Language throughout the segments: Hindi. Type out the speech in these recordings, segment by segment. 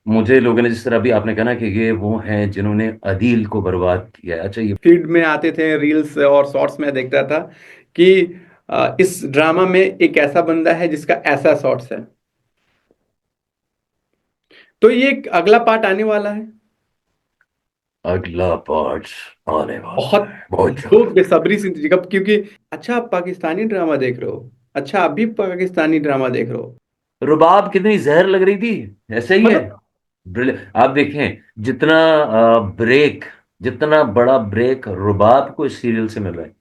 मुझे लोगों ने जिस तरह अभी आपने कहा ना कि ये वो हैं जिन्होंने अदील को बर्बाद किया है। अच्छा, ये फीड में आते थे रील्स और शॉर्ट्स में देखता था कि इस ड्रामा में एक ऐसा बंदा है जिसका ऐसा शॉर्ट्स है। तो ये एक अगला पार्ट आने वाला है। अगला पार्ट आने वाला बहुत है बहुत लोग जल्द। बेसब्री से इंतजार, क्योंकि अच्छा आप पाकिस्तानी ड्रामा देख रहे हो, अच्छा आप भी पाकिस्तानी ड्रामा देख रहे हो। रुबाब कितनी जहर लग रही थी, ऐसे ही है। मतलब आप देखें जितना ब्रेक, जितना बड़ा ब्रेक रुबाब को इस सीरियल से मिल रहा है,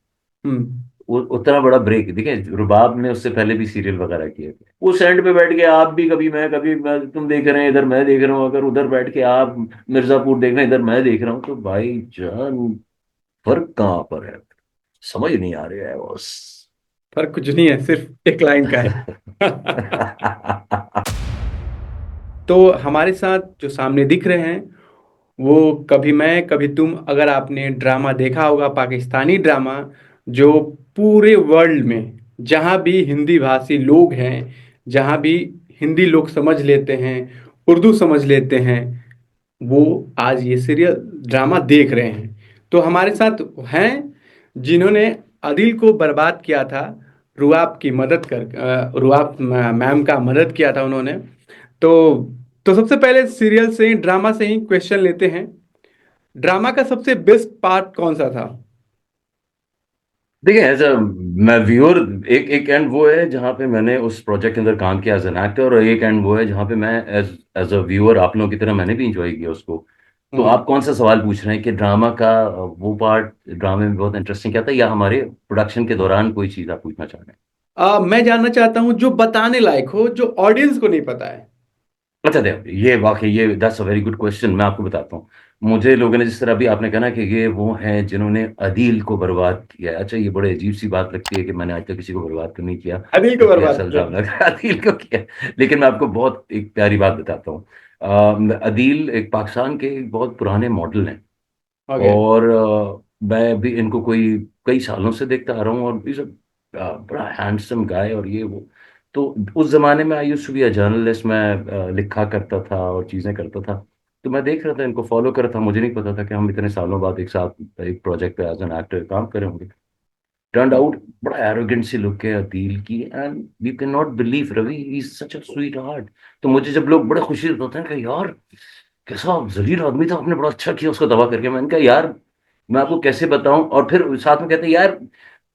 हम्म। उतना बड़ा ब्रेक देखें रुबाब ने उससे पहले भी सीरियल वगैरह किए थे। उस एंड पे बैठ के आप भी कभी मैं तुम देख रहे हैं इधर मैं देख रहा हूँ, अगर उधर बैठ के आप मिर्जापुर देख रहे हैं इधर मैं देख रहा हूँ, तो भाई जान फर्क कहाँ पर है, समझ नहीं आ रहा है बॉस। फर्क कुछ नहीं है, सिर्फ एक लाइन का है। तो हमारे साथ जो सामने दिख रहे हैं वो कभी मैं कभी तुम, अगर आपने ड्रामा देखा होगा पाकिस्तानी ड्रामा, जो पूरे वर्ल्ड में जहाँ भी हिंदी भाषी लोग हैं, जहाँ भी हिंदी लोग समझ लेते हैं, उर्दू समझ लेते हैं, वो आज ये सीरियल ड्रामा देख रहे हैं। तो हमारे साथ हैं जिन्होंने अदिल को बर्बाद किया था, रुआब की मदद कर रुआब मैम का मदद किया था उन्होंने। तो तो सबसे पहले सीरियल से ही, ड्रामा से ही क्वेश्चन लेते हैं। ड्रामा का सबसे बेस्ट पार्ट कौन सा था? देखिए एज अ मैं व्यूअर, एक एक एंड वो है जहाँ पे मैंने उस प्रोजेक्ट के अंदर काम किया एज एन एक्टर, और एक एंड वो है जहाँ पे मैं एज एज अ व्यूअर आप लोगों की तरह मैंने भी इंजॉय किया उसको। तो हम्म। आप कौन सा सवाल पूछ रहे हैं कि ड्रामा का वो पार्ट ड्रामे में बहुत इंटरेस्टिंग क्या था, या हमारे प्रोडक्शन के दौरान कोई चीज़ आप पूछना चाह रहे हैं? मैं जानना चाहता हूँ जो बताने लायक हो, जो ऑडियंस को नहीं पता है। अच्छा देखो, ये वाकई ये that's a very good question. मैं आपको बताता हूँ। मुझे लोगों ने जिस तरह अभी आपने कहा ना कि ये वो हैं जिन्होंने अदील को बर्बाद किया है। अच्छा, ये बड़े अजीब सी बात लगती है कि मैंने आज तक किसी को बर्बाद तो नहीं किया, अदिल को बल्कि बर्बाद असल किया। ड्रामा अदील को किया। लेकिन मैं आपको बहुत एक प्यारी बात बताता हूँ। अदील एक पाकिस्तान के एक बहुत पुराने मॉडल हैं, ओके। और मैं भी इनको कोई कई सालों से देखता आ रहा हूँ, और इस बड़ा हैंडसम गाय और ये वो। तो उस जमाने में I used to be a journalist, मैं लिखा करता था और चीजें करता था। तो मैं देख रहा था इनको फॉलो कर रहा था, मुझे नहीं पता था कि हम इतने सालों बाद एक साथ एक प्रोजेक्ट पे एज एन एक्टर काम करे होंगे। टर्न आउट बड़ा एरोगेंट सी लुक है अदील की, and you can not believe Ravi he is such a sweetheart. तो मुझे जब लोग बड़े खुशी होते हैं कि यार कैसा जलील आदमी था, आपने बड़ा अच्छा किया उसको दबा करके, मैंने कहा यार मैं आपको कैसे बताऊं। और फिर साथ में कहते हैं यार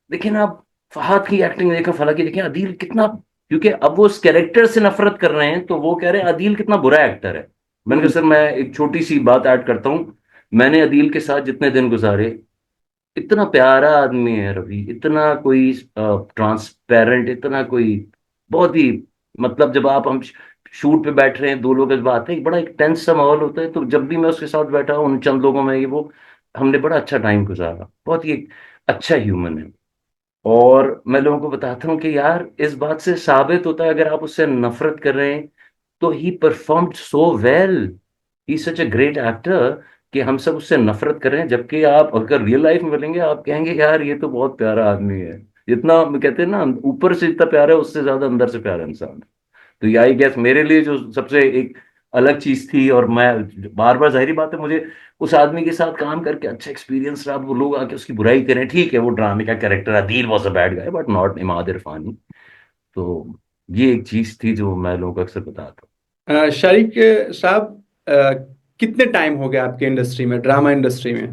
देखिए ना आप फहद की एक्टिंग देखो, फला की देखिए, अदील कितना, क्योंकि अब वो उस कैरेक्टर से नफरत कर रहे हैं तो वो कह रहे हैं अदील कितना बुरा एक्टर है। मैंने कहा हम्म। सर मैं एक छोटी सी बात ऐड करता हूँ, मैंने अदील के साथ जितने दिन गुजारे, इतना प्यारा आदमी है रवि, इतना कोई ट्रांसपेरेंट, इतना कोई बहुत ही, मतलब जब आप हम शूट पे बैठ रहे हैं दो लोग जब आते हैं बड़ा एक टेंस सा माहौल होता है, तो जब भी मैं उसके साथ बैठा हूँ उन चंद लोगों में ये वो, हमने बड़ा अच्छा टाइम गुजारा, बहुत ही एक अच्छा ह्यूमन है। और मैं लोगों को बताता हूँ कि यार इस बात से साबित होता है अगर आप उससे नफरत कर रहे हैं तो ही performed so well, he such a great actor, कि हम सब उससे नफरत कर रहे हैं, जबकि आप अगर रियल लाइफ में मिलेंगे आप कहेंगे यार ये तो बहुत प्यारा आदमी है। जितना कहते हैं ना ऊपर से जितना प्यारा है उससे ज्यादा अंदर से प्यारा इंसान। तो ये आई गेस मेरे लिए जो सबसे एक अलग चीज थी, और मैं बार बार जाहिर बात है मुझे उस आदमी के साथ काम करके अच्छा एक्सपीरियंस रहा। वो लोग आके उसकी बुराई करें, ठीक है वो ड्रामे का character Adeel was a bad guy but not Imad Irfani. तो ये एक चीज थी जो मैं लोगों को अक्सर बताता शरीक साहब, कितने टाइम हो गया आपके इंडस्ट्री में, ड्रामा इंडस्ट्री में?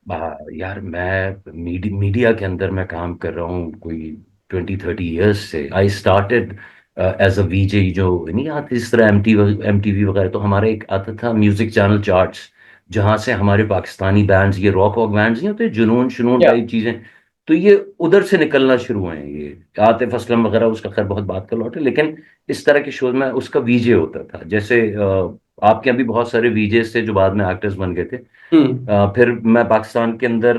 हूँ। यार मैं मीडिया के अंदर मैं काम कर रहा हूँ कोई 20-30 ईयर्स से। आई स्टार्टेड एज अ वीजे, जो नहीं आते इस तरह एमटीवी वगैरह, तो हमारा एक आता था म्यूजिक चैनल चार्ट्स, जहाँ से हमारे पाकिस्तानी बैंड्स, ये रॉक वॉक बैंड्स नहीं होते जुनून शुनून क्या? टाइप चीजें, तो ये उधर से निकलना शुरू हुए हैं। ये आतिफ असलम वगैरह उसका खैर बहुत बात का लौट है, लेकिन इस तरह के शोज में उसका वीजे होता था। जैसे आपके यहाँ भी बहुत सारे वीजेस थे जो बाद में एक्टर्स बन गए थे। हम्म। फिर मैं पाकिस्तान के अंदर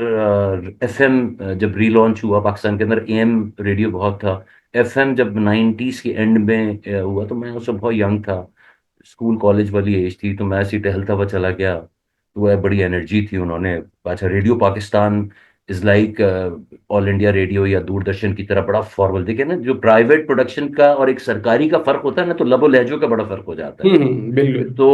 एफएम, जब रीलॉन्च हुआ पाकिस्तान के अंदर एएम रेडियो बहुत था। एफएम जब 90s के एंड में हुआ, तो मैं उस वक्त बहुत यंग था, स्कूल कॉलेज वाली एज थी, तो मैं ऐसे ही टहलता हुआ चला गया, तो वह बड़ी एनर्जी थी उन्होंने। अच्छा, radio Pakistan is like all India radio या दूरदर्शन की तरह बड़ा फॉर्मल। देखिए ना, जो प्राइवेट प्रोडक्शन का और एक सरकारी का फर्क होता है ना, तो लबो लहजों का बड़ा फर्क हो जाता है। बिल्कुल। तो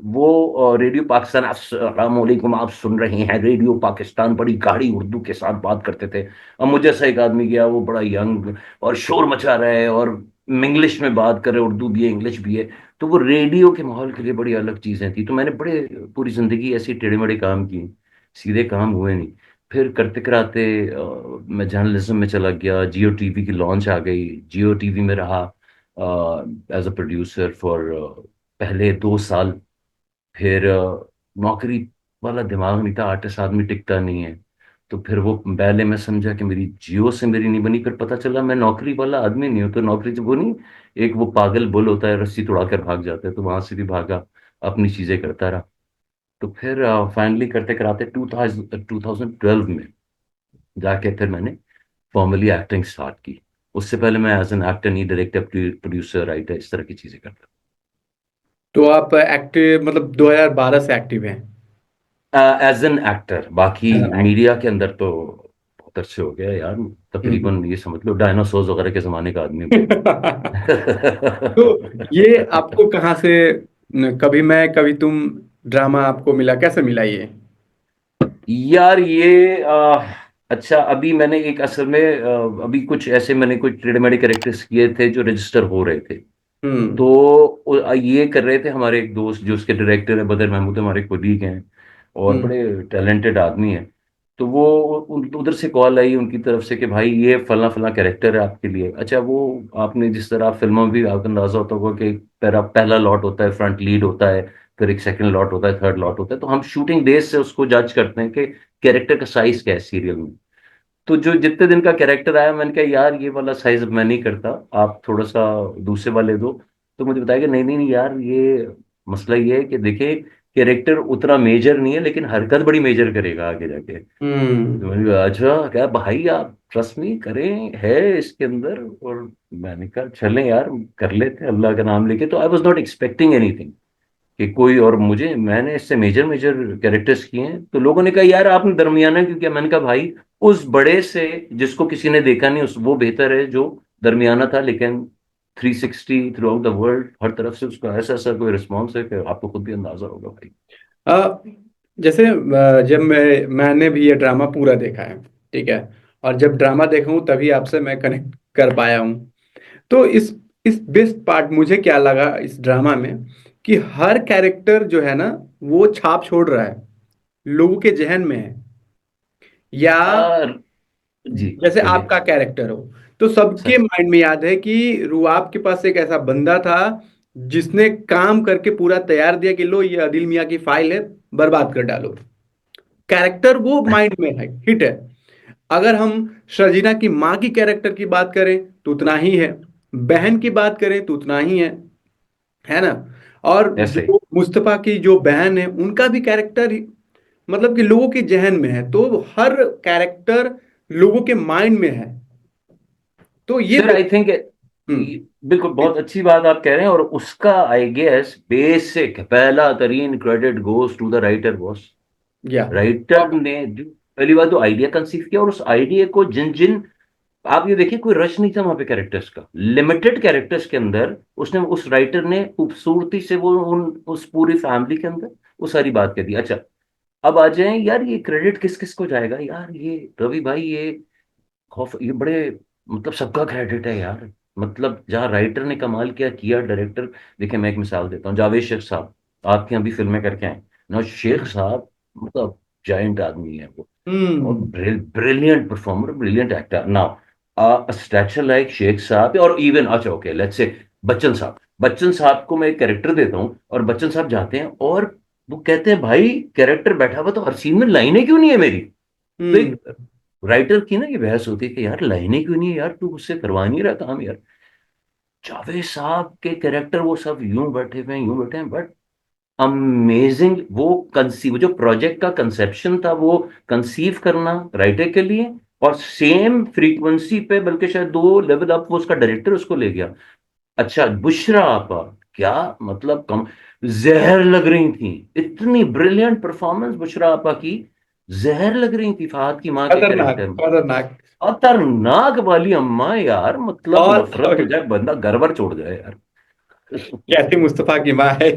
वो रेडियो पाकिस्तान, अस्सलामुअलैकुम, आप सुन रहे हैं रेडियो पाकिस्तान, बड़ी गाढ़ी उर्दू के साथ बात करते थे। अब मुझे ऐसा एक आदमी गया, वो बड़ा यंग और शोर मचा रहा है और इंग्लिश में बात कर रहे, उर्दू भी है इंग्लिश भी है। तो वो रेडियो के माहौल के लिए बड़ी अलग चीजें थी। तो मैंने बड़े पूरी जिंदगी ऐसी टेढ़े मेढ़े काम किए, सीधे काम हुए नहीं। फिर करते कराते मैं जर्नलिज्म में चला गया। जियो टीवी की लॉन्च आ गई, जियो टीवी में रहा एज अ प्रोड्यूसर फॉर पहले 2 साल। फिर नौकरी वाला दिमाग नहीं था, आर्टिस्ट आदमी टिकता नहीं है। तो फिर वो पहले मैं समझा कि मेरी जियो से मेरी नहीं बनी, फिर पता चला मैं नौकरी वाला आदमी नहीं हूँ। तो नौकरी जो वो नहीं, एक वो पागल बुल होता है, रस्सी तोड़ा कर भाग जाता है, तो वहां से भी भागा, अपनी चीजें करता रहा। तो फिर फाइनली करते कराते 2012 में जाके फिर मैंने फॉर्मली एक्टिंग स्टार्ट की। उससे पहले मैं एज एन एक्टर नहीं, डायरेक्टर प्रोड्यूसर राइटर इस तरह की चीजें करता तो आप एक्टिव मतलब 2012 से एक्टिव हैं? था एज एन एक्टर। बाकी एज एन मीडिया के अंदर तो बहुत अच्छे हो गया यार। एक्टर। तकरीबन ये समझ लो डायनासोर वगैरह के जमाने का आदमी हूँ तो ये मैं। आपको कहाँ से, कभी मैं कभी तुम ड्रामा आपको मिला, कैसे मिला ये? यार ये अच्छा, अभी मैंने एक असल में अभी कुछ ऐसे मैंने कुछ टेढ़े मेढ़े कैरेक्टर्स किए थे जो रजिस्टर हो रहे थे। हम्म। तो ये कर रहे थे हमारे एक दोस्त जो उसके डायरेक्टर है, बदर महमूद, हमारे कोलीग हैं और हम्म। बड़े टैलेंटेड आदमी हैं। तो वो उधर से कॉल आई उनकी तरफ से कि भाई ये फला फला कैरेक्टर है आपके लिए। अच्छा, वो आपने जिस तरह फिल्मों में भी आपको अंदाजा होता होगा कि पहला लॉट होता है, फ्रंट लीड होता है, फिर एक सेकंड लॉट होता है, थर्ड लॉट होता है। तो हम शूटिंग डेज से उसको जज करते हैं कि कैरेक्टर का साइज क्या है सीरियल में। तो जो जितने दिन का कैरेक्टर आया, मैंने कहा यार ये वाला साइज मैं नहीं करता, आप थोड़ा सा दूसरे वाले दो। तो मुझे बताया कि नहीं नहीं नहीं यार, ये मसला ये है कि देखिए कैरेक्टर उतना मेजर नहीं है, लेकिन हरकत बड़ी मेजर करेगा आगे जाके। तो हम्म। मैंने कहा अच्छा क्या भाई, आप ट्रस्ट मी करें, है इसके अंदर। और मैंने कहा चलें यार, कर लेते हैं अल्लाह का नाम लेके। तो I was not expecting anything कि कोई, और मुझे मैंने इससे मेजर मेजर कैरेक्टर्स किए हैं। तो लोगों ने कहा यार आपने दरमियाना क्यों किया। मैंने कहा भाई उस बड़े से जिसको किसी ने देखा नहीं, उस वो बेहतर है जो दरमियाना था, लेकिन 360 थ्रू आउट द वर्ल्ड हर तरफ से उसका ऐसा ऐसा कोई रिस्पॉन्स है कि आपको खुद भी अंदाजा होगा भाई। अ, जैसे जब मैंने भी ये ड्रामा पूरा देखा है, ठीक है, और जब ड्रामा देखा हूँ तभी आपसे मैं कनेक्ट कर पाया हूँ। तो इस बेस्ट पार्ट मुझे क्या लगा इस ड्रामा में, कि हर कैरेक्टर जो है ना, वो छाप छोड़ रहा है, लोगों के जहन में है। या और जी जैसे बोलिए। आपका कैरेक्टर हो, तो सबके सच। माइंड में याद है कि रुआब के पास एक ऐसा बंदा था जिसने काम करके पूरा तैयार दिया कि लो ये आदिल मियां की फाइल है, बर्बाद कर डालो। कैरेक्टर वो माइंड में है, हिट है। अगर हम शर्जीना की माँ की कैरेक्टर की बात करें तो उतना ही है, बहन की बात करें तो उतना ही है ना? और ऐसे ही। जो मुस्तफा की जो बहन है उनका भी कैरेक्टर मतलब कि लोगों के जहन में है, तो हर कैरेक्टर लोगों के माइंड में है। तो ये फिर आई थिंक हम्म। बिल्कुल बहुत अच्छी बात आप कह रहे हैं। और उसका आई गेस बेसिक पहला तरीन credit goes to the writer boss. या राइटर ने जो पहली बार तो आइडिया कंसीव किया, और उस आइडिया को जिन जिन, आप ये देखिए कोई रश नहीं था वहां पे कैरेक्टर्स का, लिमिटेड कैरेक्टर्स के अंदर उसने, उस राइटर ने खूबसूरती से वो उन उस पूरी फैमिली के अंदर वो सारी बात कर दी। अच्छा, अब आ जाए यार, ये क्रेडिट किस किस को जाएगा यार, ये रवि भाई, ये खौफ, ये बड़े मतलब सबका क्रेडिट है यार। मतलब जहाँ राइटर ने कमाल किया किया, डायरेक्टर। देखिए मैं एक मिसाल देता हूँ, जावेद शेख साहब आपके यहाँ भी फिल्में करके आए ना, शेख साहब मतलब जायंट आदमी है वो, और hmm. Brilliant performer, brilliant actor. Now stature like Sheikh Sahab, और इवन अच्छा ओके लेट्स से बच्चन साहब, बच्चन साहब को मैं एक कैरेक्टर देता हूँ और बच्चन साहब जाते हैं और वो कहते हैं भाई कैरेक्टर बैठा हुआ तो हर सीन में लाइनें क्यों नहीं है मेरी। तो हम्म। एक राइटर की ना ये बहस होती है कि यार लाइनें क्यों नहीं है यार, तू उससे करवा नहीं रहा काम यार। जावेद साहब के कैरेक्टर वो सब यूं बैठे हुए हैं, यूं बैठे हैं, बट अमेजिंग। वो कंसीव, जो प्रोजेक्ट का कंसेप्शन था वो कंसीव करना राइटर के लिए, और सेम फ्रीक्वेंसी पे बल्कि शायद 2 लेवल अप वो उसका डायरेक्टर उसको ले गया। अच्छा, बुशरा आपा, क्या मतलब कम जहर लग रही थी, इतनी ब्रिलियंट परफॉर्मेंस बुशरा आपा की। जहर लग रही थी फहद की माँ के खतरनाक कैरेक्टर में। खतरनाक। खतरनाक वाली अम्मा यार, मतलब और नफरत हो जाए, बंदा गड़बड़ छोड़ जाए यार। कैसे मुस्तफा की माँ है।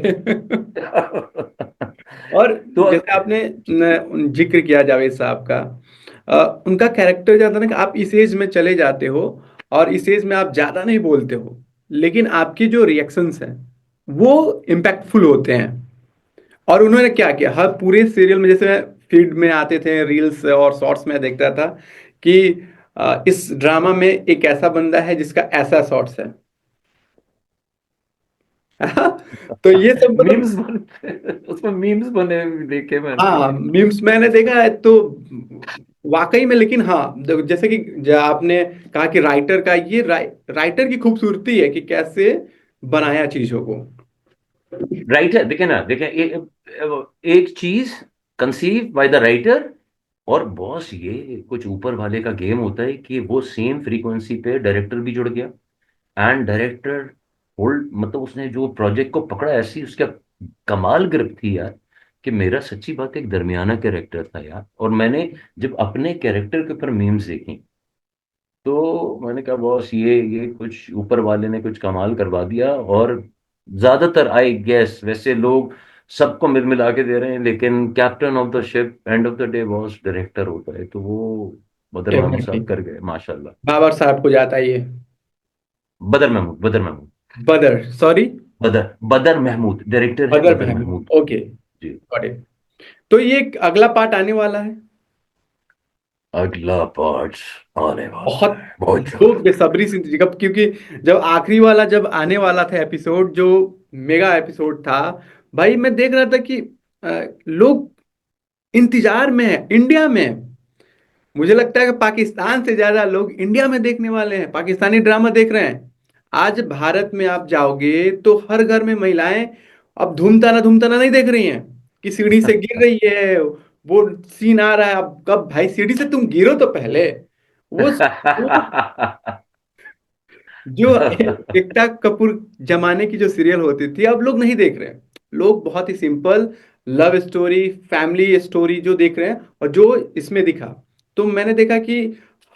और तो जैसे आपने जिक्र किया जावेद साहब का, उनका कैरेक्टर जाता ना कि आप इस एज में चले जाते हो और इस एज में आप ज्यादा नहीं बोलते हो, लेकिन आपकी जो रिएक्शंस हैं वो इम्पैक्टफुल होते हैं। और उन्होंने क्या किया, हर पूरे सीरियल में, जैसे फीड में आते थे रील्स और शॉर्ट्स में देखता था कि इस ड्रामा में एक ऐसा बंदा है जिसका ऐसा शॉर्ट्स है। तो ये सब मतलब, मीम्स बने, उसमें मीम्स बने हुए भी देखे मैंने। हाँ मीम्स मैंने देखा है तो वाकई में। लेकिन हाँ, जैसे कि आपने कहा कि राइटर का ये राइटर की खूबसूरती है कि कैसे बनाया चीजों को। राइटर देखे ना, देखे एक चीज कंसीव बाय द राइटर, और बॉस ये कुछ ऊपर वाले का गेम होता है कि वो सेम फ्रीक्वेंसी पे डायरेक्टर भी जुड़ गया। एंड डायरेक्टर होल्ड, मतलब उसने जो प्रोजेक्ट को पकड़ा, ऐसी उसका कमाल ग्रिप थी यार, कि मेरा सच्ची बात एक दरमियाना कैरेक्टर था यार। और मैंने जब अपने कैरेक्टर के ऊपर मीम्स देखी, तो मैंने कहा बॉस ये कुछ ऊपर वाले ने कुछ कमाल करवा दिया। और ज्यादातर आई गेस वैसे लोग सबको मिल मिला के दे रहे हैं, लेकिन captain of the ship end of the day boss director होता है, तो वो बदर महमूद डेफिनेटली साहब कर गए माशाल्लाह। बाबर साहब को जाता है ये। बदर महमूद, बदर महमूद। बदर, सॉरी। बदर महमूद डायरेक्टर है, बदर बदर महमूद, महमूद। ओके। जी। Got it. तो ये एक अगला पार्ट आने वाला है, अगला पार्ट आने वाला बहुत है बहुत लोग जल्द। बेसब्री से कब, क्योंकि जब आखिरी वाला जब आने वाला था एपिसोड, जो मेगा एपिसोड था, भाई मैं देख रहा था कि लोग इंतजार में है इंडिया में। मुझे लगता है कि पाकिस्तान से ज्यादा लोग इंडिया में देखने वाले हैं, पाकिस्तानी ड्रामा देख रहे हैं। आज भारत में आप जाओगे तो हर घर में महिलाएं अब धूमताना धूमताना नहीं देख रही हैं कि सीढ़ी से गिर रही है, वो सीन आ रहा है। अब कब भाई सीढ़ी से तुम गिरो तो पहले। वो जो एकता कपूर जमाने की जो सीरियल होती थी, अब लोग नहीं देख रहे हैं। लोग बहुत ही simple love story, family story जो देख रहे हैं, और जो इसमें दिखा, तो मैंने देखा कि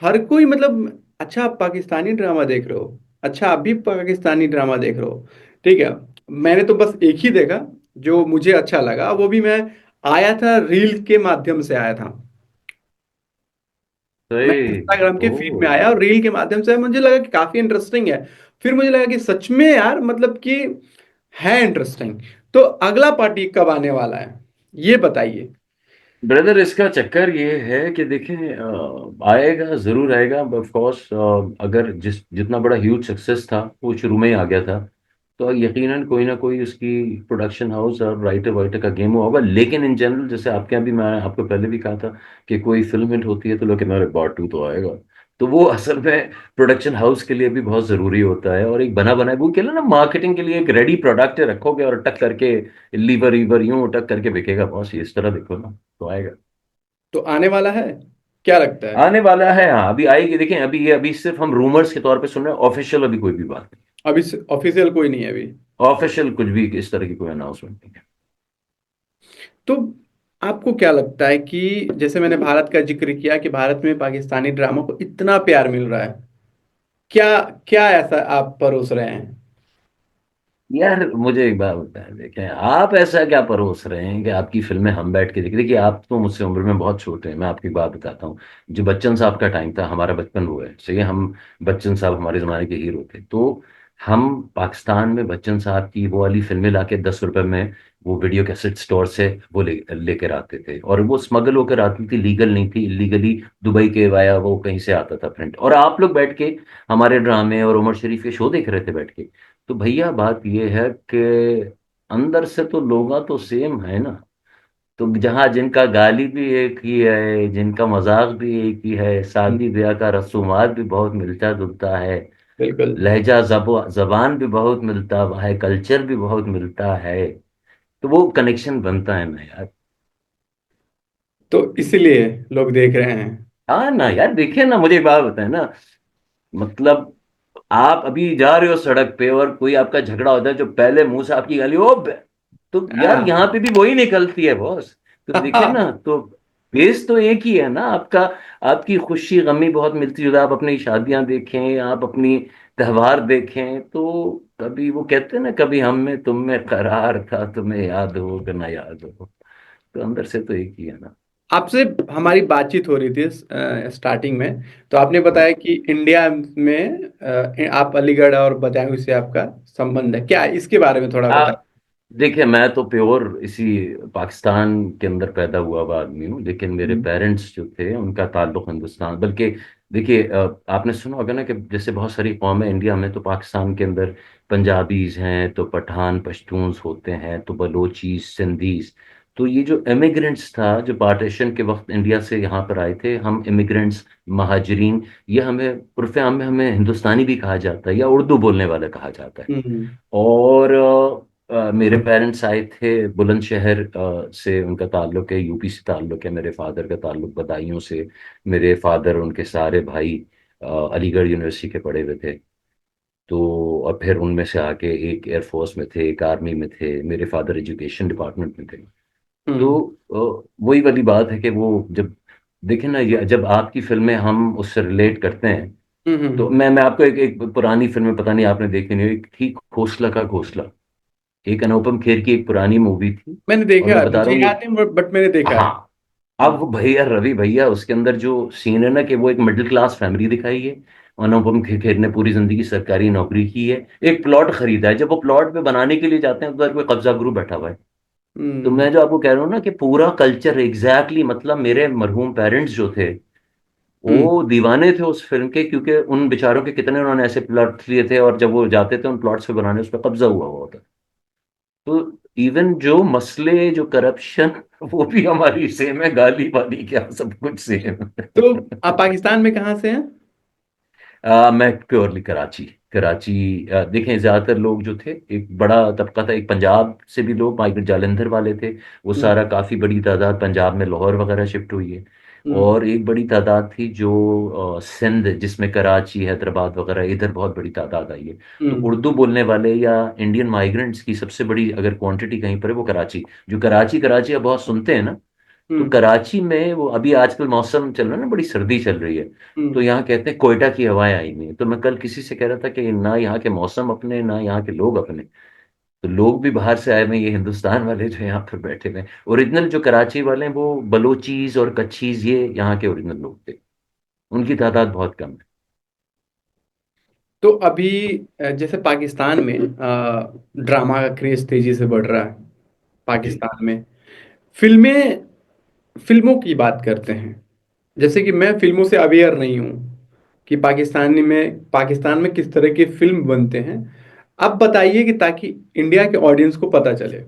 हर कोई मतलब, अच्छा आप पाकिस्तानी ड्रामा देख रहे हो, अच्छा आप भी पाकिस्तानी ड्रामा देख रहे हो, ठीक है। मैंने तो बस एक ही देखा जो मुझे अच्छा लगा, वो भी मैं आया था रील के माध्यम से आया था। मैं सही। इंस्टाग्राम के ओ, फीड में आया और रील के माध्यम से मुझे लगा कि काफी इंटरेस्टिंग है। फिर मुझे लगा कि सच में यार, मतलब कि है इंटरेस्टिंग। तो अगला पार्टी कब आने वाला है, ये बताइए। ब्रदर इसका चक्कर ये है कि देखें, आएगा जरूर आएगा ऑफ कोर्स। अगर जितना बड़ा ह्यूज सक्सेस था वो शुरू में ही आ गया था, तो यकीनन कोई ना कोई उसकी प्रोडक्शन हाउस और राइटर वाइटर का गेम होगा। लेकिन इन जनरल, जैसे आपके यहाँ भी, मैं आपको पहले भी कहा था कि कोई फिल्म हिट होती है तो लोग कहते हैं, अरे पार्ट टू तो आएगा। तो वो असल में प्रोडक्शन हाउस के लिए भी बहुत जरूरी होता है। और एक बना बनाया वो कहते हैं ना, मार्केटिंग के लिए एक रेडी प्रोडक्ट रखोगे और टक करके लीवर ईवर यूं टक करके बिकेगा बॉस, इस तरह देखो ना, तो आएगा। तो आने वाला है, क्या लगता है? आने वाला है, हाँ अभी आएगी। देखें अभी ये अभी सिर्फ हम रूमर्स के तौर पे सुन रहे हैं, ऑफिशियल अभी कोई भी बात अभी ऑफिशियल कोई नहीं है अभी। नहीं, ऑफिशियल कुछ भी इस तरह की कोई अनाउंसमेंट नहीं है। तो आपको क्या लगता है कि जैसे मैंने भारत का जिक्र किया कि भारत में पाकिस्तानी ड्रामा को इतना प्यार मिल रहा है, क्या क्या ऐसा आप परोस रहे हैं? यार मुझे एक बात बताएं, देखें आप ऐसा क्या परोस रहे हैं कि आपकी फिल्में हम बैठ के देखें। देखिए आप तो मुझसे उम्र में बहुत छोटे हैं, मैं आपकी बात बताता हूँ। जो बच्चन साहब का टाइम था, हमारा बचपन वो है सही है, हम बच्चन साहब हमारे जमाने के हीरो थे। तो हम पाकिस्तान में बच्चन साहब की वो वाली फिल्में लाके 10 रुपए में वो वीडियो कैसेट स्टोर से वो लेकर आते थे, और वो स्मगल होकर आती थी, लीगल नहीं थी, इलीगली दुबई के वाया वो कहीं से आता था प्रिंट। और आप लोग बैठ के हमारे ड्रामे और उमर शरीफ के शो देख रहे थे बैठ के। तो भैया बात यह है कि अंदर से तो लोग तो सेम है ना। तो जहाँ जिनका गाली भी एक ही है, जिनका मजाक भी एक ही है, शादी ब्याह का रसूमात भी बहुत मिलता जुलता है, बिल्कुल। लहजा जबान भी बहुत मिलता है, कल्चर भी बहुत मिलता है, तो वो कनेक्शन बनता है ना यार। तो इसलिए लोग देख रहे हैं। हाँ ना यार, देखिए ना, मुझे एक बात बताए ना, मतलब आप अभी जा रहे हो सड़क पे और कोई आपका झगड़ा होता है, जो पहले मुंह से आपकी गाली तो यार हाँ। यहाँ पे भी वही निकलती है बॉस। तो देखे ना, तो बेस तो एक ही है ना आपका। आपकी खुशी गमी बहुत मिलती जुलती, आप अपनी शादियां देखें, आप अपनी त्योहार देखें, तो कभी वो कहते हैं ना, कभी हम में तुम में करार था, तुम्हें याद हो कि ना याद हो, तो अंदर से तो एक ही है ना। आपसे हमारी बातचीत हो रही थी स्टार्टिंग में, तो आपने हाँ। बताया कि इंडिया में आप अलीगढ़ और बदायूं से आपका संबंध है, क्या इसके बारे में थोड़ा बताएं। देखिए, मैं तो प्योर इसी पाकिस्तान के अंदर पैदा हुआ हुआ आदमी हूँ, लेकिन मेरे हम्म। पेरेंट्स जो थे उनका ताल्लुक हिंदुस्तान, बल्कि देखिए, आपने सुना होगा ना कि जैसे बहुत सारी कौम है इंडिया में, तो पाकिस्तान के अंदर पंजाबीज हैं, तो पठान पश्तून्स होते हैं, तो बलोचीज, सिंधीज। तो ये जो इमिग्रेंट्स था, जो पार्टीशन के वक्त इंडिया से यहाँ पर आए थे, हम इमिग्रेंट्स, महाजरीन, ये हमें उर्फ़ आम में हमें हिंदुस्तानी भी कहा जाता है या उर्दू बोलने वाले कहा जाता है। हम्म। और मेरे पेरेंट्स आए थे बुलंदशहर से, उनका ताल्लुक है, यूपी से ताल्लुक है। मेरे फादर का ताल्लुक बदायूं से। मेरे फादर, उनके सारे भाई अलीगढ़ यूनिवर्सिटी के पढ़े हुए थे। तो और फिर उनमें से आके एक एयरफोर्स में थे, एक आर्मी में थे, मेरे फादर एजुकेशन डिपार्टमेंट में थे। तो हम्म। वही वाली बात है कि वो जब देखें ना, ये जब आपकी फिल्में हम उससे रिलेट करते हैं, हम्म। तो मैं आपको एक पुरानी फिल्म, पता नहीं आपने देखी नहीं, एक थी घोसला का घोसला। एक अनुपम खेर की एक पुरानी मूवी थी। मैंने और देखा मैं है, बता रहा मुझे हूँ ये, याद नहीं बट मैंने देखा है। हाँ, अब हम्म। वो भैया रवि भैया, उसके अंदर जो सीन है ना, कि वो एक मिडिल क्लास फैमिली दिखाई है। अनुपम खेर ने पूरी जिंदगी सरकारी नौकरी की है, एक प्लॉट खरीदा है, जब वो प्लॉट पे बनाने के लिए जाते हैं, उधर कोई कब्जा गुरु बैठा हुआ है। तो हम्म। मैं जो आपको कह रहा हूँ ना, कि पूरा कल्चर एग्जैक्टली, मतलब मेरे मरहूम पेरेंट्स जो थे, हम्म। वो दीवाने थे उस फिल्म के, क्योंकि उन बेचारों के कितने उन्होंने ऐसे प्लॉट लिए थे, और जब वो जाते थे उन प्लॉट्स पे बनाने, उस पर कब्जा हुआ हुआ होता। तो इवन जो मसले, जो करप्शन, वो भी हमारी सेम है, गाली वाली क्या, सब कुछ सेम। तो आप पाकिस्तान में कहाँ से हैं? मैं प्योरली कराची। कराची, देखें, ज्यादातर लोग जो थे, एक बड़ा तबका था, एक पंजाब से भी लोग माइग्रेट, जालंधर वाले थे, वो हम्म। सारा, काफी बड़ी तादाद पंजाब में लाहौर वगैरह शिफ्ट हुई है। हम्म। और एक बड़ी तादाद थी जो सिंध, जिसमें कराची, हैदराबाद वगैरह, इधर बहुत बड़ी तादाद आई है। तो हम्म। उर्दू बोलने वाले या इंडियन माइग्रेंट्स की सबसे बड़ी अगर क्वांटिटी कहीं पर है, वो कराची। जो कराची कराची अब बहुत सुनते हैं ना, तो हम्म। कराची में वो अभी आजकल मौसम चल रहा है ना, बड़ी सर्दी चल रही है। तो हम्म। यहाँ कहते हैं कोयटा की हवाएं आई हुई हैं। तो मैं कल किसी से कह रहा था कि ना यहाँ के मौसम अपने, ना यहाँ के लोग अपने। तो लोग भी बाहर से आए हुए हैं, ये हिंदुस्तान वाले जो यहाँ पर बैठे हुए हैं, ओरिजिनल जो कराची वाले हैं, वो बलोचीज और कच्छीज, ये यहाँ के ओरिजिनल लोग थे। उनकी तादाद बहुत कम है। तो अभी जैसे पाकिस्तान में ड्रामा का क्रेज तेजी से बढ़ रहा है जी। पाकिस्तान में। फिल्में, फिल्मों की बात करते हैं। जैसे कि मैं फिल्मों से अवेयर नहीं हूँ कि पाकिस्तान में किस तरह की फिल्म बनते हैं। अब बताइए कि ताकि इंडिया के ऑडियंस को पता चले।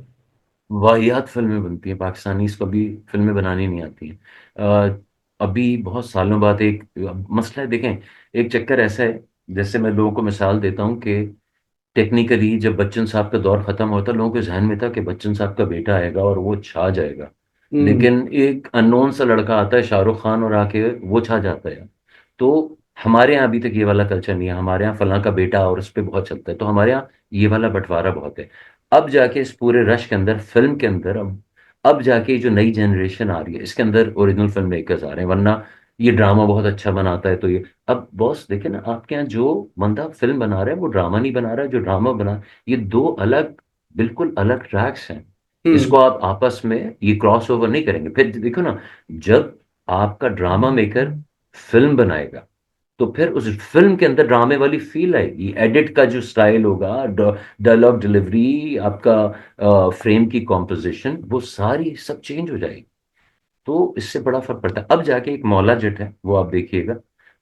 वाहियात फिल्में बनती हैं पाकिस्तानी, इसको अभी फिल्में बनानी नहीं आती हैं। अभी बहुत सालों बाद एक मसला है, देखें, एक चक्कर ऐसा है, जैसे मैं लोगों को मिसाल देता हूँ कि टेक्निकली जब बच्चन साहब का दौर खत्म होता, लोगों के जहन में था कि बच्चन साहब का बेटा आएगा और वो छा जाएगा। हम्म। लेकिन एक अननोन सा लड़का आता है, शाहरुख खान, और आके वो छा जाता है। तो हमारे यहाँ अभी तक ये वाला कल्चर नहीं है। हमारे यहाँ फलां का बेटा और उस पर बहुत चलता है, तो हमारे यहाँ ये वाला बंटवारा बहुत है। अब जाके इस पूरे रश के अंदर, फिल्म के अंदर, अब जाके जो नई जनरेशन आ रही है, इसके अंदर ओरिजिनल फिल्म मेकर्स आ रहे हैं। वरना ये ड्रामा बहुत अच्छा बनाता है, तो ये, अब बॉस देखे ना, आपके यहाँ जो बंदा फिल्म बना रहा है वो ड्रामा नहीं बना रहा है, जो ड्रामा बना, ये दो अलग, बिल्कुल अलग ट्रैक्स हैं। हम्म। इसको आप आपस में ये क्रॉस ओवर नहीं करेंगे। फिर देखो ना, जब आपका ड्रामा मेकर फिल्म बनाएगा, तो फिर उस फिल्म के अंदर ड्रामे वाली फील आएगी, एडिट का जो स्टाइल होगा, डायलॉग डिलीवरी, आपका फ्रेम की कॉम्पोजिशन, वो सारी सब चेंज हो जाएगी। तो इससे बड़ा फर्क पड़ता है। अब जाके एक मौला जट है, वो आप देखिएगा,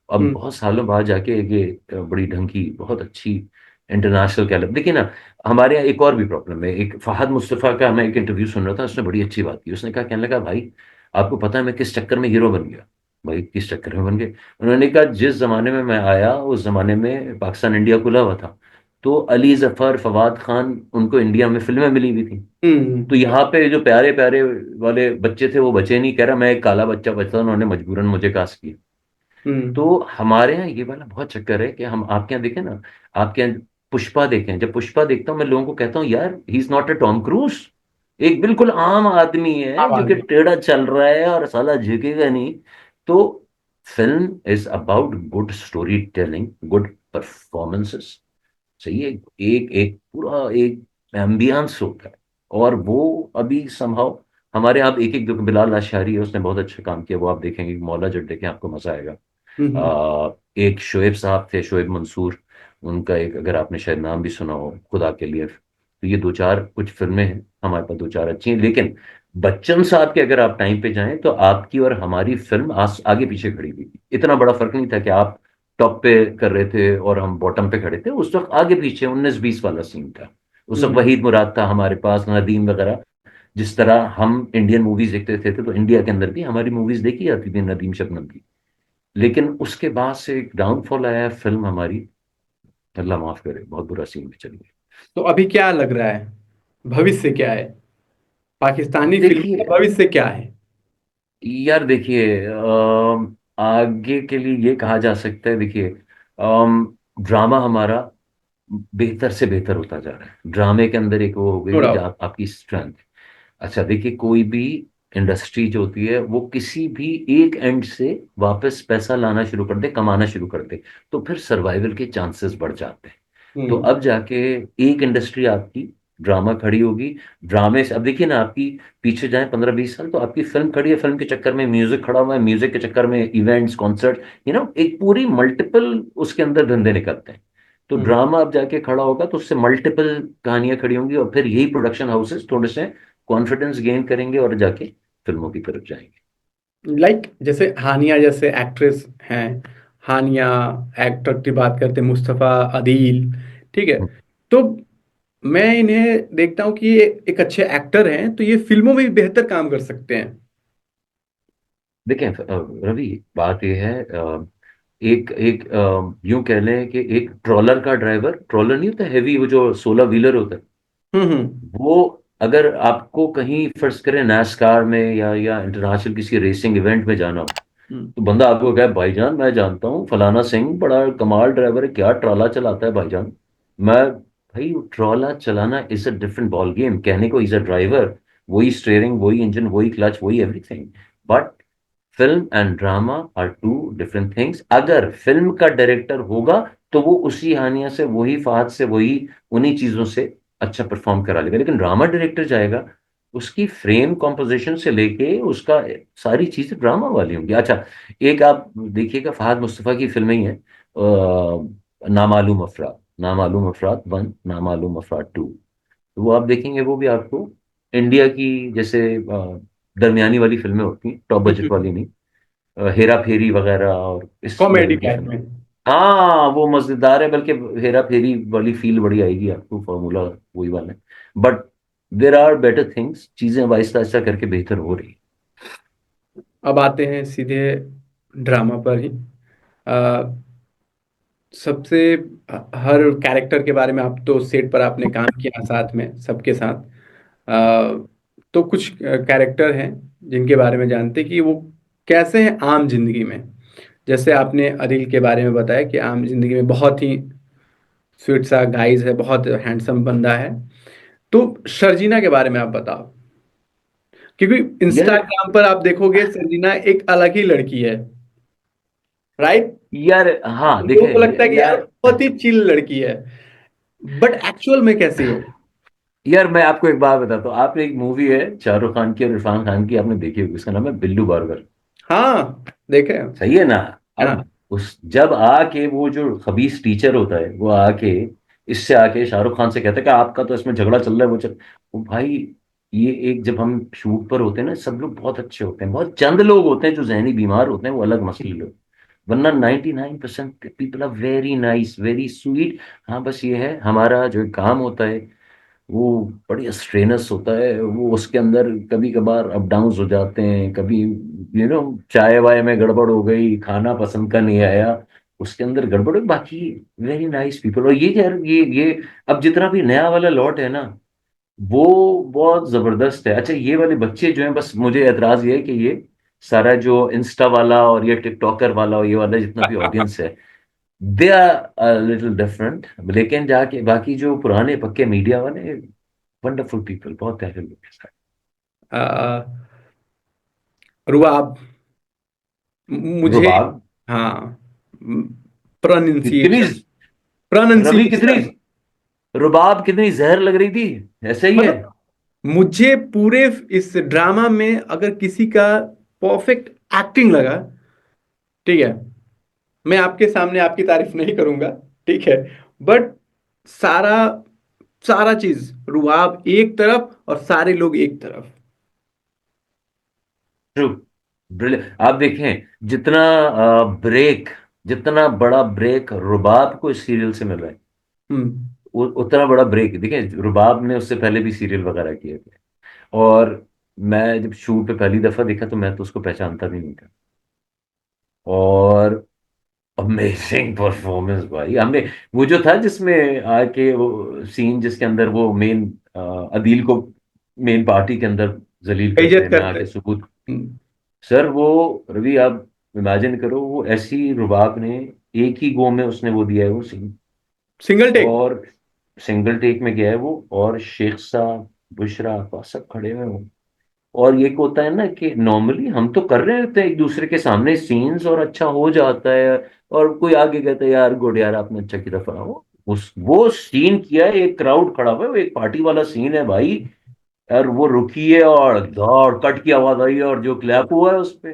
अब हम्म। बहुत सालों बाद जाके ये बड़ी ढंग की, बहुत अच्छी इंटरनेशनल कैलब, देखिए ना। हमारे यहाँ एक और भी प्रॉब्लम है। एक फहद मुस्तफ़ा का मैं एक इंटरव्यू सुन रहा था, उसने बड़ी अच्छी बात की। उसने कहा, कहने लगा, भाई आपको पता है मैं किस चक्कर में हीरो बन गया? भाई किस चक्कर में बन गए? उन्होंने कहा, जिस जमाने में मैं आया, उस जमाने में पाकिस्तान इंडिया खुला हुआ था, तो अली जफर, फवाद खान, उनको इंडिया में फिल्में मिली हुई थी। हम्म। तो यहाँ पे जो प्यारे प्यारे वाले बच्चे थे, वो बचे नहीं। कह रहा, मैं एक काला बच्चा बचा, उन्होंने मजबूरन मुझे कास्ट किया। हम्म। तो हमारे यहाँ ये वाला बहुत चक्कर है कि हम, आपके यहाँ देखें ना, आपके यहाँ पुष्पा देखें, जब पुष्पा देखता हूँ, मैं लोगों को कहता हूँ, यार he is not a Tom cruise. एक बिल्कुल आम आदमी है आम जो कि आदमी। टेढ़ा चल रहा है और साला झुकेगा नहीं। तो film is about good story telling, good performances. सही है। एक एक पूरा एक एम्बियंस होता है। और वो अभी संभव हमारे यहाँ एक एक, जो बिलाल लाशारी है उसने बहुत अच्छा काम किया, वो आप देखेंगे, मौला जट देखें आपको मजा आएगा। हम्म। एक शोएब साहब थे, शोएब मंसूर, उनका एक, अगर आपने शायद नाम भी सुना हो, खुदा के लिए। तो ये दो चार कुछ फिल्में हैं हमारे पास, दो चार अच्छी हैं। लेकिन बच्चन साहब के अगर आप टाइम पे जाएं तो आपकी और हमारी फिल्म आगे पीछे खड़ी हुई थी। इतना बड़ा फर्क नहीं था कि आप टॉप पे कर रहे थे और हम बॉटम पे खड़े थे। उस वक्त आगे पीछे 19-20 वाला सीन था। उस वक्त हम्म। वहीद मुराद था हमारे पास, नदीम वगैरह। जिस तरह हम इंडियन मूवीज देखते थे तो इंडिया के अंदर भी हमारी मूवीज देखी जाती थी, नदीम शबनम की। लेकिन उसके बाद से एक डाउनफॉल आया है फिल्म हमारी, अल्लाह माफ करे, बहुत बुरा सीन भी चल गया। तो अभी क्या लग रहा है, भविष्य क्या है, पाकिस्तानी फिल्मों देखिए का भविष्य क्या है? यार, देखिए आगे के लिए ये कहा जा सकता है, देखिए ड्रामा हमारा बेहतर से बेहतर होता जा रहा है। ड्रामे के अंदर एक वो हो नो गई जो डाउट। आपकी स्ट्रेंथ। अच्छा देखिए, कोई भी इंडस्ट्री जो होती है वो किसी भी एक एंड से वापस पैसा लाना शुरू कर दे, कमाना शुरू कर दे, तो फिर सर्वाइवल के चांसेस बढ़ जाते हैं। तो हम्म। अब जाके एक इंडस्ट्री आपकी ड्रामा खड़ी होगी। ड्रामे से अब देखिए ना, आपकी पीछे जाए 15-20 साल तो आपकी फिल्म खड़ी है, फिल्म के चक्कर में म्यूजिक खड़ा हुआ है, म्यूजिक के चक्कर में इवेंट्स, कॉन्सर्ट, एक पूरी मल्टीपल उसके अंदर धंधे निकलते हैं। तो हम्म। ड्रामा अब जाके खड़ा होगा तो उससे मल्टीपल कहानियां खड़ी होंगी, और फिर यही प्रोडक्शन हाउसेस थोड़े से कॉन्फिडेंस गेन करेंगे और जाके फिल्मों की तरफ जाएंगे। लाइक जैसे हानिया जैसे एक्ट्रेस हैं, हानिया, एक्टर की बात करते हैं मुस्तफ़ा अदील, ठीक है। तो मैं इन्हें देखता हूँ कि ये एक अच्छे एक्टर हैं, तो ये फिल्मों में भी बेहतर काम कर सकते हैं। देखें रवि, बात यह है, एक एक यूं कह लें कि एक ट्रॉलर का ड्राइवर, ट्रॉलर नहीं होता हैवी, वो जो 16 व्हीलर होता है, हम्म। वो अगर आपको कहीं फर्ज करें नास्कार में या इंटरनेशनल किसी रेसिंग इवेंट में जाना हो, हम्म। तो बंदा आपको कहे भाईजान मैं जानता हूँ फलाना सिंह, बड़ा कमाल ड्राइवर है, क्या ट्रॉला चलाता है भाईजान। मैं, भाई ट्रॉला चलाना is a different ball game. कहने को इज अ ड्राइवर, वही स्टीयरिंग, वही इंजन, वही क्लच, वही everything. But film and drama are two different things. अगर फिल्म का डायरेक्टर होगा तो वो उसी हानिया से, वही फाहद से, वही उन्हीं चीजों से अच्छा परफॉर्म करा लेगा। लेकिन ड्रामा डायरेक्टर जाएगा, उसकी फ्रेम कॉम्पोजिशन से लेके उसका सारी चीजें ड्रामा वाली होंगी। अच्छा, एक आप देखिएगा, फहद मुस्तफा की फिल्में ही है, नामालूम अफराद, नामालूम अफराद 1, नामालूम अफराद 2। तो वो आप देखेंगे, वो भी आपको इंडिया की जैसे दरमियानी वाली फिल्में होती हैं, टॉप बजट वाली नहीं, हेरा फेरी वगैरह और इस कॉमेडी लेवल की टाइप फिल्म। में। हाँ वो मजेदार है, बल्कि हेरा फेरी वाली फील बड़ी आएगी आपको, फॉर्मूला वही वाला है। But there are better things, चीजें अब आहिस्ता आहिस्ता करके बेहतर हो रही अब आते हैं सीधे ड्रामा पर ही। अ, सबसे हर कैरेक्टर के बारे में, आप तो सेट पर आपने काम किया साथ में सबके साथ। तो कुछ कैरेक्टर हैं जिनके बारे में जानते हैं कि वो कैसे हैं आम जिंदगी में। जैसे आपने अदिल के बारे में बताया कि आम जिंदगी में बहुत ही स्वीट सा गाइस है, बहुत हैंडसम बंदा है। तो शर्जीना के बारे में आप बताओ, क्योंकि यार। इंस्टाग्राम पर आप देखोगे सर्जिना एक अलग ही लड़की है, राइट? यार हाँ लोगों को लगता देखें है कि यार यार, बहुत ही चिल लड़की है, बट एक्चुअल में कैसी हो? यार मैं आपको एक बात बताता हूँ। आपने एक मूवी है शाहरुख खान की और इरफान खान की, आपने देखी होगी, उसका नाम है बिल्लू बार्गर। हाँ, देखे। सही है ना। अब हाँ। उस जब आके वो जो खबीस टीचर होता है, वो आके इससे आके शाहरुख खान से कहता है कि आपका तो इसमें झगड़ा चल रहा है, वो चल, वो भाई, ये एक, जब हम शूट पर होते हैं ना, सब लोग बहुत अच्छे होते हैं, बहुत चंद लोग होते हैं जो जहनी बीमार होते हैं, वो अलग मसले लोग, वरना 99% people are very nice, very sweet. हाँ बस ये है, हमारा जो काम होता है वो बड़ी स्ट्रेनस होता है, वो उसके अंदर कभी कभार अप डाउन हो जाते हैं, कभी चाय वाय में गड़बड़ हो गई, खाना पसंद का नहीं आया, उसके अंदर गड़बड़ हुई। बाकी वेरी नाइस पीपल। और ये यार, ये अब जितना भी नया वाला लॉट है ना, वो बहुत जबरदस्त है। अच्छा, ये वाले बच्चे जो हैं, बस मुझे एतराज ये है कि ये सारा जो इंस्टा वाला और ये टिकटॉकर वाला और ये वाला जितना भी ऑडियंस है, दे आर लिटिल डिफरेंट। लेकिन जाके बाकी जो पुराने पक्के मीडिया वाले, वंडरफुल पीपल, बहुत प्यारे लोग के साथ। रुआब, मुझे, रुबाब, हाँ, कितनी, प्रोनाउंसिएशन, रवि कितनी, प्रोनाउंसिएशन, रुबाब कितनी जहर लग रही थी, ऐसे ही है। मतलब मुझे पूरे इस ड्रामा में अगर किसी का परफेक्ट एक्टिंग लगा, ठीक है, मैं आपके सामने आपकी तारीफ नहीं करूंगा, ठीक है, बट सारा सारा चीज, रुआब एक तरफ और सारे लोग एक तरफ। True, brilliant. आप देखें जितना ब्रेक, जितना बड़ा ब्रेक रुबाब को इस सीरियल से मिल रहा है, हम्म। उतना बड़ा ब्रेक देखें, रुबाब ने उससे पहले भी सीरियल वगैरह किए थे। और मैं जब शूट पे पहली दफा देखा तो मैं तो उसको पहचानता भी नहीं था। और अमेजिंग परफॉर्मेंस भाई, हमने वो जो था जिसमें आके वो सीन जिसके अंदर वो मेन अदील को मेन पार्टी के अंदर जलील करते बेइज्जत हैं, मैं करते आके हैं। सबूत। हम्म। सर वो, रवि आप इमेजिन करो, वो ऐसी रुबाब ने एक ही गो में उसने वो दिया है वो सीन। Single take. और सिंगल टेक में गया है वो, और शेख साहब, बुशरा अब्बास सब खड़े हुए हो। और ये क्या होता है ना कि नॉर्मली हम तो कर रहे होते हैं एक दूसरे के सामने सीन्स और अच्छा हो जाता है, और कोई आगे कहता है यार गुड यार आपने अच्छा की तरफ आओ, उस वो सीन किया है, एक क्राउड खड़ा हुआ है, वो एक पार्टी वाला सीन है भाई। और वो रुकी है और दौड़ कट की आवाज आई है और जो क्लैप हुआ है उस पे,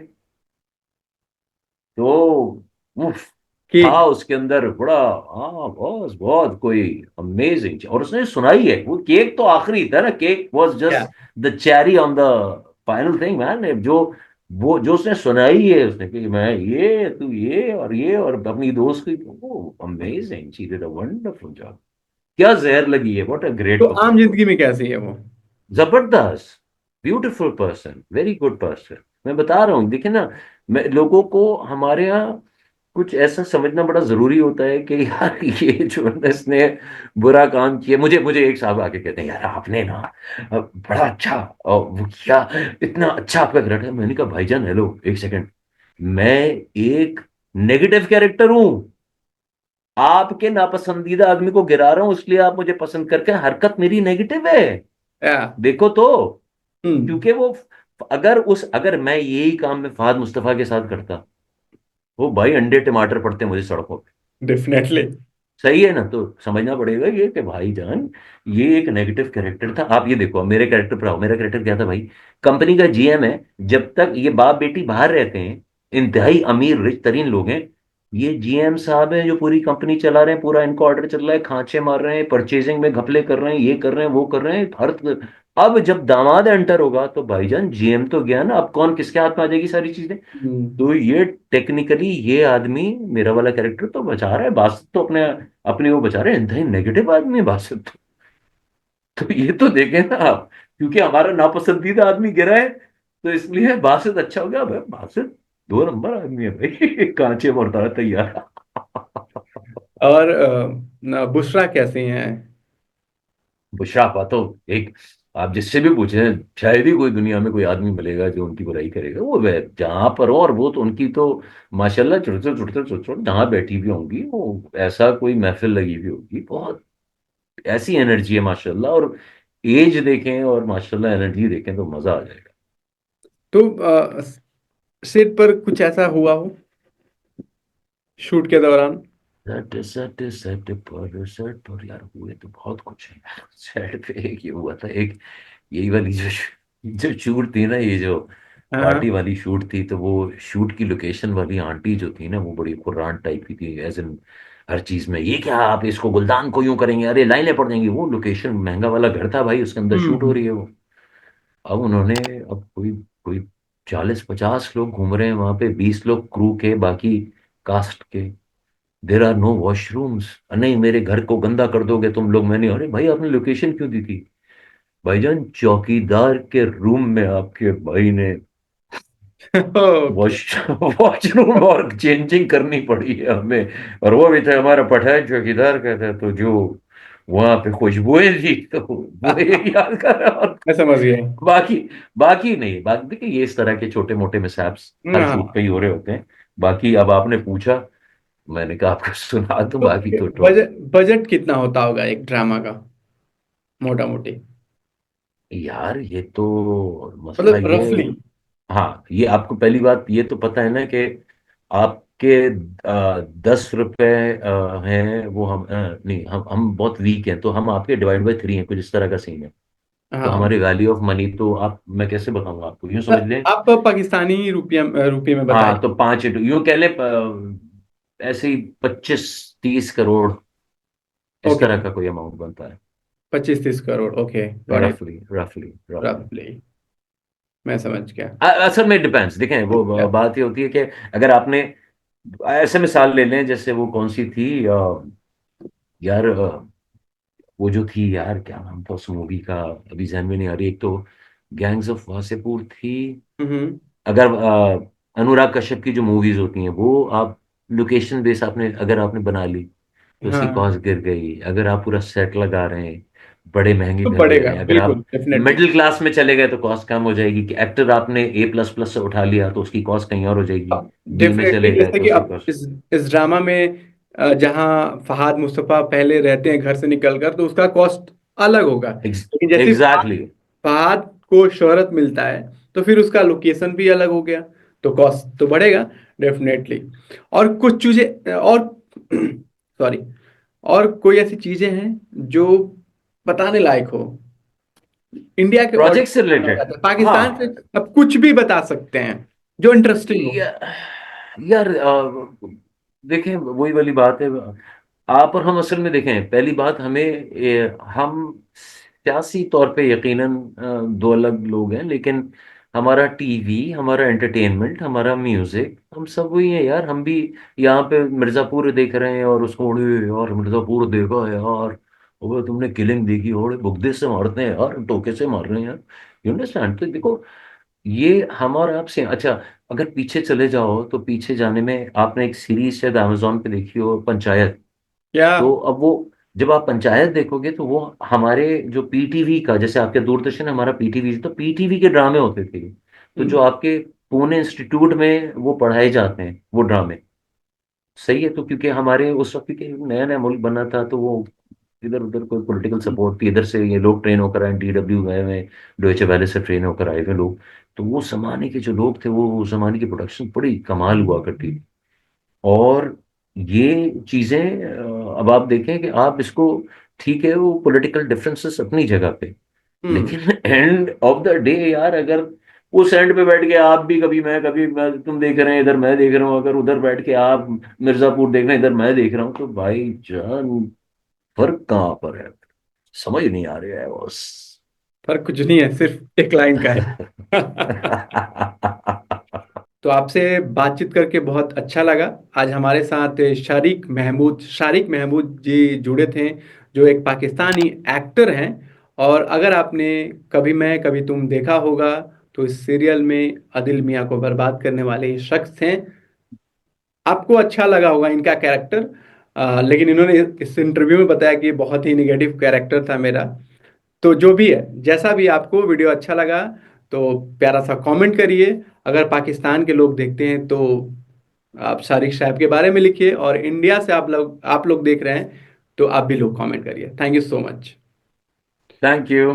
तो उफ, था केक। उसके अंदर बड़ा। हाँ बॉस, बहुत कोई अमेजिंग, और उसने सुनाई है वो, केक तो आखिरी था ना, केक वाज क्या? Just the cherry on the final thing man. जो वो जो उसने सुनाई है उसने कि मैं ये तू ये और अपनी दोस्त की, amazing, she did a wonderful job. क्या जहर लगी है, व्हाट अ तो ग्रेट आम परफॉर्मेंस। जिंदगी में कैसी है वो? जबरदस्त, beautiful person, very good person. मैं बता रहा हूँ देखिए ना, मैं लोगों को हमारे यहाँ कुछ ऐसा समझना बड़ा जरूरी होता है कि यार ये जो है ना, इसने बुरा काम किया। मुझे मुझे एक साहब आके कहते हैं यार आपने ना बड़ा अच्छा वो किया, इतना अच्छा आपका कैरेक्टर है। मैंने कहा भाईजान हेलो एक सेकंड, मैं एक नेगेटिव कैरेक्टर हूं, आपके नापसंदीदा आदमी को गिरा रहा हूं इसलिए आप मुझे पसंद करके, हरकत मेरी नेगेटिव है, या। देखो तो। हम्म। क्योंकि वो, अगर मैं यही काम में फहद मुस्तफा के साथ करता, वो भाई अंडे टमाटर पड़ते मुझे सड़कों पे। डेफिनेटली। सही है ना, तो समझना पड़ेगा ये कि भाईजान ये एक नेगेटिव कैरेक्टर था। आप ये देखो, अब मेरे कैरेक्टर पर आओ, मेरा कैरेक्टर क्या था भाई, कंपनी का जीएम है। जब तक ये बाप बेटी बाहर रहते हैं, इंतहाई अमीर रिच तरीन लोग हैं, ये जीएम साहब हैं जो पूरी कंपनी चला रहे हैं, पूरा इनका ऑर्डर चल रहा है, खांचे मार रहे हैं, परचेजिंग में घपले कर रहे हैं, ये कर रहे हैं वो कर रहे हैं हर। अब जब दामाद एंटर होगा तो भाईजान जीएम तो गया ना, अब कौन किसके हाथ में आ जाएगी सारी चीजें। हम्म। तो ये टेक्निकली ये आदमी, मेरा वाला कैरेक्टर तो बचा रहा है बासित, तो अपने अपने वो बचा रहे हैं, इंतहाई नेगेटिव आदमी है बासित तो ये तो देखें ना आप, क्योंकि हमारा नापसंदीदा आदमी गिरा है तो इसलिए बासित अच्छा हो गया भाई। बासित दो नंबर आदमी है भाई कांचे मरता है तैयार और बुशरा कैसी हैं? बुशरा पातो, एक, आप जिससे भी पूछे, शायद ही कोई दुनिया में कोई आदमी मिलेगा जो उनकी बुराई करेगा, वो वह जहां पर हो, और वो तो उनकी तो माशाल्लाह चुटचुट चुटचुट चुटचुट जहां बैठी भी होंगी वो, ऐसा कोई महफिल लगी हुई होगी, बहुत ऐसी एनर्जी है माशाल्लाह। और एज देखें और माशाल्लाह एनर्जी देखें तो मजा आ जाएगा। तो सेट पर कुछ ऐसा हुआ हो शूट के दौरान? सेट पर यार हुए तो बहुत कुछ है यार। सेट पे एक ये हुआ था, एक यही वाली जो जो शूट थी ना, ये जो हाँ, पार्टी हाँ। वाली शूट थी, तो वो शूट की लोकेशन वाली आंटी जो थी ना, वो बड़ी कुर्रान टाइप की थी, एज इन हर चीज में ये क्या आप इसको गुलदान को यूं करेंगे, अरे लाइनें पड़ जाएंगी। वो लोकेशन महंगा वाला घर था भाई, उसके अंदर शूट हो हम्म। रही है वो। अब उन्होंने, अब कोई कोई 40-50 लोग घूम रहे हैं वहां पे, 20 लोग क्रू के, बाकी कास्ट के। देर आर नो वॉशरूम्स, नहीं मेरे घर को गंदा कर दोगे तुम लोग। मैंने, अरे भाई आपने लोकेशन क्यों दी थी? भाईजान चौकीदार के रूम में आपके भाई ने ओके। वॉश वॉशरूम और चेंजिंग करनी पड़ी है हमें। और वो भी था हमारा पठान चौकीदार का था, तो जो वहां पे खुशबुएं थी तो वो एक याद कर रहा। और मैं समझ गया। बाकी बाकी नहीं, बाकी देखिए ये इस तरह के छोटे मोटे मिसहैप्स हर शूट पे हाँ। ही हो रहे होते हैं। बाकी अब आपने पूछा, मैंने कहा आपको सुना दूं, तो बाकी तो बजट बजट कितना होता होगा एक ड्रामा का, मोटा मोटी? यार ये तो मसला मतलब ये, रफली। हाँ ये आपको पहली बात ये तो पता है ना कि आपके 10 रुपए हैं वो हम नहीं, हम बहुत वीक हैं, तो हम आपके डिवाइड बाय 3 हैं, कुछ इस तरह का सीन है। तो हाँ। हमारी वैल्यू ऑफ मनी तो आप, मैं कैसे बताऊंगा आपको, यूं समझ लें। आप पाकिस्तानी रुपये में हाँ बताइए। तो 5 यूं कह लें, ऐसे ही 25-30 करोड़ इस ओके। तरह का कोई अमाउंट बनता है। 25-30 करोड़, ओके गॉट इट। रफली रफली रफली। रफली, मैं समझ गया। असल में डिपेंड्स, देखें वो बात ये होती है कि अगर आपने ऐसे मिसाल ले लें, जैसे वो कौन सी थी यार, वो जो थी यार, क्या नाम था उस मूवी का, अभी ध्यान में नहीं आ रही। एक तो गैंग्स ऑफ वासेपुर थी। हम्म। अगर अनुराग कश्यप की जो मूवीज होती हैं वो आप लोकेशन बेस आपने अगर आपने बना ली तो उसकी हाँ, कॉस्ट गिर गई। अगर आप पूरा सेट लगा रहे हैं, बड़े महंगे तो घर ले बढ़ेगा रहे हैं, अगर बिल्कुल आप डेफिनेटली। मिडिल क्लास में चले गए तो कॉस्ट कम हो जाएगी। कि एक्टर आपने A++ से उठा लिया तो उसकी कॉस्ट कहीं और हो जाएगी। बी में डेफिनेटली चले गए जैसे तो कि उसकी अब कॉस्ट। इस ड्रामा में जहाँ फहाद मुस्तफा पहले रहते हैं घर से निकलकर, तो उसका कॉस्ट अलग होगा। लेकिन जैसे एग्जैक्टली। फहाद को शोहरत मिलता है, तो फिर उसका लोकेशन भी अलग हो गया, तो कॉस्ट तो बढ़ेगा डेफिनेटली। और कुछ चीजें और सॉरी, और कोई ऐसी चीजें हैं जो बताने लायक हो इंडिया के प्रोजेक्ट से ऑडियंस को, जानना रिलेटेड। चाहते हैं पाकिस्तान से। हाँ अब कुछ भी बता सकते हैं जो इंटरेस्टिंग हो। या, यार देखें वही वाली बात है। आप और हम असल में देखें, पहली बात हमें हम सियासी तौर पे यकीनन दो अलग लोग हैं, लेकिन हमारा टीवी, हमारा एंटरटेनमेंट, हमारा म्यूजिक, हम सब वही हैं यार। हम भी यहाँ पे मिर्जापुर देख रहे हैं और उसको, "अरे यार मिर्जापुर देखा है यार, वो तुमने किलिंग देखी, और बुगदे से मारते हैं यार, टोके से मार रहे हैं यार"। You understand? तो देखो, ये हम और आपसे अच्छा, अगर पीछे चले जाओ तो पीछे जाने में आपने एक सीरीज शायद अमेजोन पे देखी हो, पंचायत। या तो अब वो, जब आप पंचायत देखोगे तो वो हमारे जो पीटीवी का, जैसे आपके दूरदर्शन हमारा पीटीवी, तो पीटीवी के ड्रामे होते थे। तो जो आपके पुणे इंस्टीट्यूट में वो पढ़ाए जाते हैं वो ड्रामे, सही है। तो क्योंकि हमारे उस वक्त के नया नया मुल्क बना था, तो वो इधर उधर कोई पॉलिटिकल सपोर्ट थी, इधर से ये लोग ट्रेन होकर आए, DW गए हुए, डोइचे वेले से ट्रेन होकर आए हुए लोग। तो वो जमाने के जो लोग थे, वो उस जमाने की प्रोडक्शन बड़ी कमाल हुआ करती थी। और ये चीजें अब आप देखें कि आप इसको, ठीक है वो पॉलिटिकल डिफरेंसेस अपनी जगह पे, हम्म। लेकिन एंड ऑफ द डे यार, अगर उस एंड पे बैठ के आप भी, कभी मैं तुम देख रहे हैं इधर, मैं देख रहा हूँ, अगर उधर बैठ के आप मिर्जापुर देख रहे हैं, इधर मैं देख रहा हूँ, तो भाई जान, फर्क कहाँ पर है? समझ नहीं आ रहा है बॉस। फर्क कुछ नहीं है, सिर्फ एक लाइन का है। तो आपसे बातचीत करके बहुत अच्छा लगा। आज हमारे साथ शारिक महमूद जी जुड़े थे, जो एक पाकिस्तानी एक्टर हैं। और अगर आपने कभी मैं कभी तुम देखा होगा, तो इस सीरियल में आदिल मियां को बर्बाद करने वाले ये शख्स हैं। आपको अच्छा लगा होगा इनका कैरेक्टर, लेकिन इन्होंने इस इंटरव्यू में बताया कि बहुत ही निगेटिव कैरेक्टर था मेरा। तो जो भी है, जैसा भी आपको वीडियो अच्छा लगा, तो प्यारा सा कमेंट करिए। अगर पाकिस्तान के लोग देखते हैं तो आप शारिक साहब के बारे में लिखिए, और इंडिया से आप लोग देख रहे हैं तो आप भी लोग कमेंट करिए। Thank you so much. Thank you.